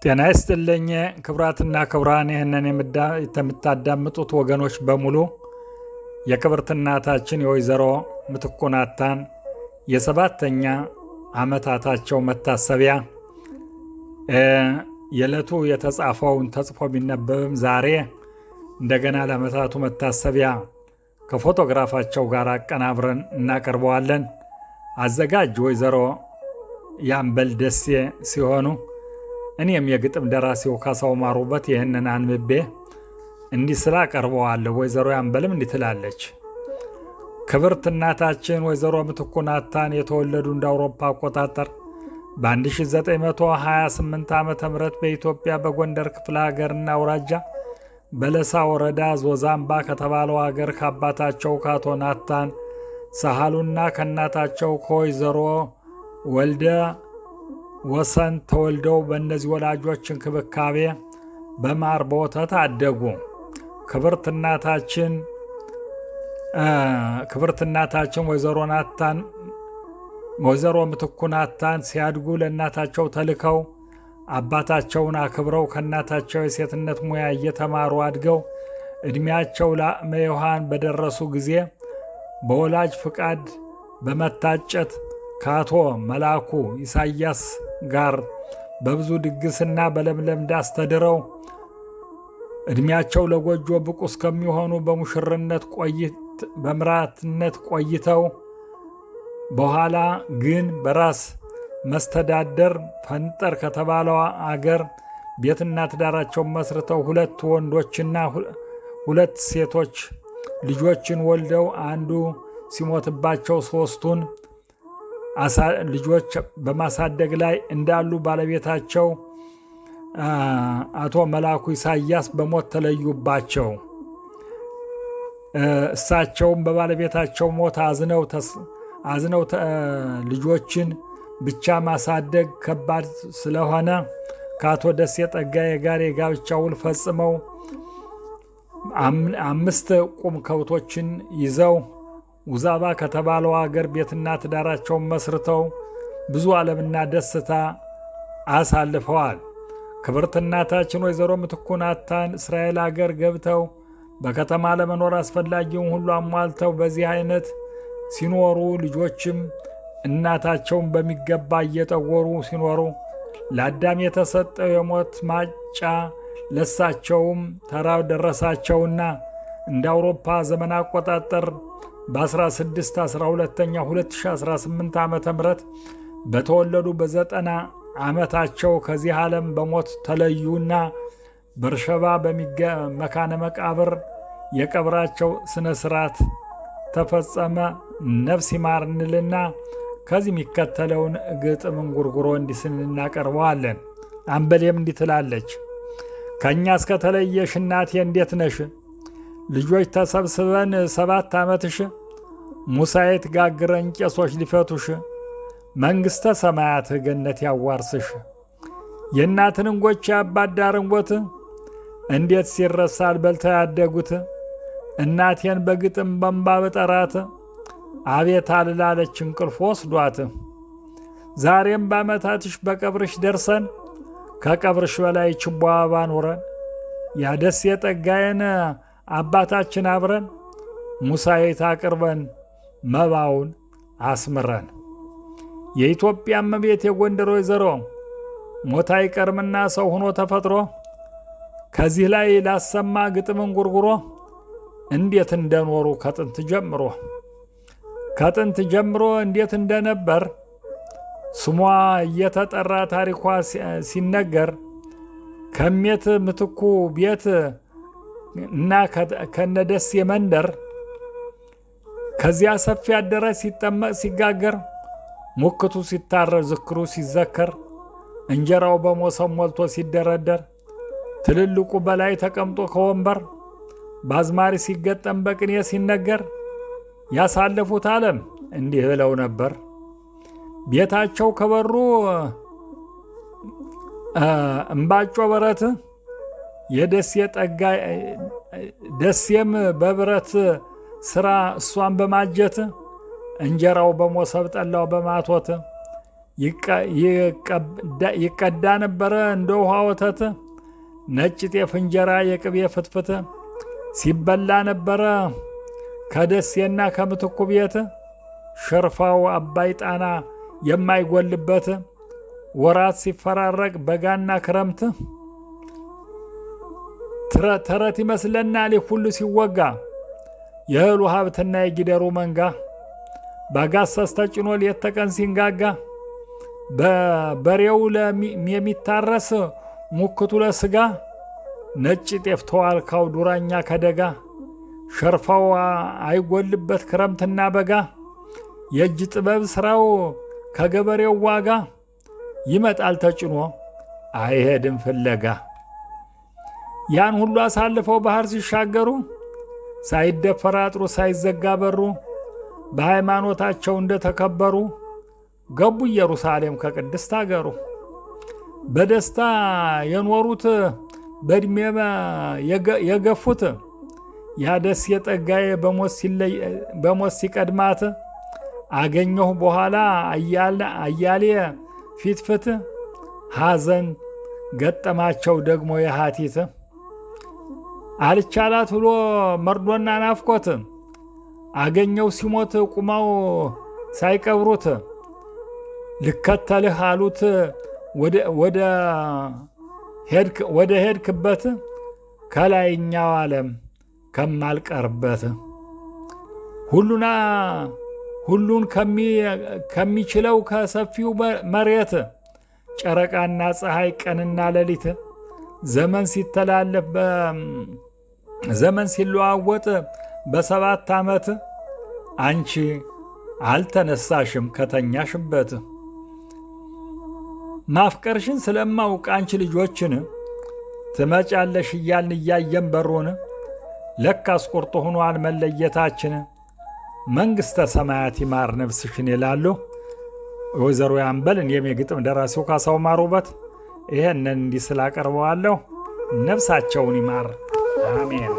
ጤና ይስጥልኝ ክቡራትና ክቡራን፣ ይህንን የምታዳምጡት ወገኖች በሙሉ የክብርት እናታችን የወይዘሮ ምትኩ ናታን የ7ኛ ዓመታቸው መታሰቢያ የዕለቱ የተጻፈውን ተጽፎ ቢነበብም ዛሬ እንደገና ለዓመታቱ መታሰቢያ ከፎቶግራፋቸው ጋር አቀናብረን እናቀርበዋለን። አዘጋጅ ወይዘሮ ያምበል ደሴ ሲሆኑ እኔም የግጥም ደራሲው ካሳው ማሩበት ይህንን አንብቤ እንዲህ ስላ ቀርበዋለሁ። ወይዘሮ ያምበልም እንዲህ ትላለች። ክብርት እናታችን ወይዘሮ ምትኩ ናታን የተወለዱ እንደ አውሮፓ አቆጣጠር በ1928 ዓ.ም በኢትዮጵያ በጎንደር ክፍለ ሀገርና አውራጃ በለሳ ወረዳ ዞዛምባ ከተባለው ሀገር ከአባታቸው ከአቶ ናታን ሳህሉና ከእናታቸው ከወይዘሮ ወልደ ወሰን ተወልደው በእነዚህ ወላጆች እንክብካቤ በማር በወተት አደጉ። ክብርት እናታችን ወይዘሮ ምትኩ ናታን ሲያድጉ ለእናታቸው ተልከው አባታቸውን አክብረው ከእናታቸው የሴትነት ሙያ እየተማሩ አድገው ዕድሜያቸው ለአቅመ ሔዋን በደረሱ ጊዜ በወላጅ ፍቃድ በመታጨት ከአቶ መላኩ ኢሳያስ ጋር በብዙ ድግስና በለምለም ዳስ ተድረው ዕድሜያቸው ለጎጆ ብቁ እስከሚሆኑ በምራትነት ቆይተው በኋላ ግን በራስ መስተዳደር ፈንጠር ከተባለው አገር ቤትና ትዳራቸውን መስርተው 2 ወንዶችና 2 ሴቶች ልጆችን ወልደው አንዱ ሲሞትባቸው 3ቱን ልጆች በማሳደግ ላይ እንዳሉ ባለቤታቸው አቶ መላኩ ኢሳያስ በሞት ተለዩባቸው። እሳቸውም በባለቤታቸው ሞት አዝነው ልጆችን ብቻ ማሳደግ ከባድ ስለሆነ ከአቶ ደሴ ጠጋዬ ጋር የጋብቻ ውል ፈጽመው 5 ቁም ከብቶችን ይዘው ውዛባ ከተባለው አገር ቤትና ትዳራቸውን መስርተው ብዙ ዓለምና ደስታ አሳልፈዋል። ክብርት እናታችን ወይዘሮ ምትኩ ናታን እስራኤል አገር ገብተው በከተማ ለመኖር አስፈላጊውን ሁሉ አሟልተው በዚህ አይነት ሲኖሩ ልጆችም እናታቸውን በሚገባ እየጠወሩ ሲኖሩ ለአዳም የተሰጠው የሞት ማጫ ለሳቸውም ተራው ደረሳቸውና እንደ አውሮፓ ዘመን አቆጣጠር በ16/12/2018 ዓ.ም በተወለዱ በ90 ዓመታቸው ከዚህ ዓለም በሞት ተለዩና በርሸባ መካነ መቃብር የቀብራቸው ስነ ስርዓት ተፈጸመ። ነፍስ ይማር እንልና ከዚህ የሚከተለውን ግጥም እንጉርጉሮ እንዲስን እናቀርበዋለን። አምበሌም እንዲህ ትላለች። ከእኛ እስከተለየሽ እናቴ እንዴት ነሽ? ልጆች ተሰብስበን 7 ዓመትሽ ሙሳዬት ጋግረን ቄሶች ሊፈቱሽ መንግሥተ ሰማያት ገነት ያዋርስሽ። የእናትን እንጎች የአባት ዳርንጎት እንዴት ሲረሳል በልተው ያደጉት። እናቴን በግጥም በንባ በጠራት አቤት አልላለች እንቅልፍ ወስዷት። ዛሬም በዓመታትሽ በቀብርሽ ደርሰን ከቀብርሽ በላይ ችቦ አበባ ኖረን ያደስ የጠጋየን አባታችን አብረን ሙሳዬት አቅርበን መባውን አስምረን። የኢትዮጵያ እመቤት የጎንደር ወይዘሮ ሞት አይቀርምና ሰው ሆኖ ተፈጥሮ ከዚህ ላይ ላሰማ ግጥም እንጉርጉሮ እንዴት እንደኖሩ ከጥንት ጀምሮ እንዴት እንደነበር ስሟ እየተጠራ ታሪኳ ሲነገር ከሜት ምትኩ ቤት እና ከነደሴ መንደር ከዚያ ሰፊ አዳራሽ ሲጠመቅ ሲጋገር ሙክቱ ሲታረር ዝክሩ ሲዘከር እንጀራው በሞሰብ ሞልቶ ሲደረደር ትልልቁ በላይ ተቀምጦ ከወንበር በአዝማሪ ሲገጠም በቅኔ ሲነገር ያሳለፉት ዓለም እንዲህ ብለው ነበር። ቤታቸው ከበሩ እምባጮ በረት የደሴ ጠጋይ ደሴም በብረት ስራ እሷን በማጀት እንጀራው በሞሰብ ጠላው በማቶት ይቀዳ ነበረ እንደ ውሃ ወተት። ነጭ ጤፍ እንጀራ የቅቤ ፍትፍት ሲበላ ነበረ ከደሴና ከምትኩ ቤት። ሽርፋው አባይ ጣና የማይጎልበት ወራት ሲፈራረቅ በጋና ክረምት። ተረት ይመስለናል ሁሉ ሲወጋ የእህሉ ሀብትና የጊደሩ መንጋ። በጋሰስ ተጭኖ ሌት ተቀን ሲንጋጋ በበሬው የሚታረስ ሙክቱ ለስጋ። ነጭ ጤፍ ተዋልካው ዱራኛ ከደጋ ሸርፋው አይጎልበት ክረምትና በጋ። የእጅ ጥበብ ሥራው ከገበሬው ዋጋ ይመጣል ተጭኖ አይሄድም ፍለጋ። ያን ሁሉ አሳልፈው ባህር ሲሻገሩ ሳይደፈር አጥሩ ሳይዘጋ በሩ በሃይማኖታቸው እንደተከበሩ ገቡ ኢየሩሳሌም ከቅድስት አገሩ። በደስታ የኖሩት በዕድሜ የገፉት ያ ደሴ ጠጋዬ በሞት ሲቀድማት አገኘሁ በኋላ አያሌ ፊትፍት ሐዘን ገጠማቸው ደግሞ የሃቲት። አልቻላት ብሎ መርዶና ናፍቆት አገኘው ሲሞት ቁማው ሳይቀብሩት። ልከተልህ አሉት ወደ ሄድክበት ከላይኛው ዓለም ከማልቀርበት። ሁሉን ከሚችለው ከሰፊው መሬት ጨረቃና ፀሐይ ቀንና ሌሊት ዘመን ሲለዋወጥ በ7 ዓመት አንቺ አልተነሳሽም ከተኛሽበት። ማፍቀርሽን ስለማውቅ አንቺ ልጆችን ትመጫለሽ እያልን እያየን በሩን ለካስ ቁርጥ ሆኗል መለየታችን። መንግሥተ ሰማያት ይማር ነፍስሽን ይላሉ ወይዘሮ ያንበል። እኔም የግጥም ደራሲው ካሳው ማሩበት ይሄንን እንዲህ ስላቀርበዋለሁ። ነፍሳቸውን ይማር አሜን።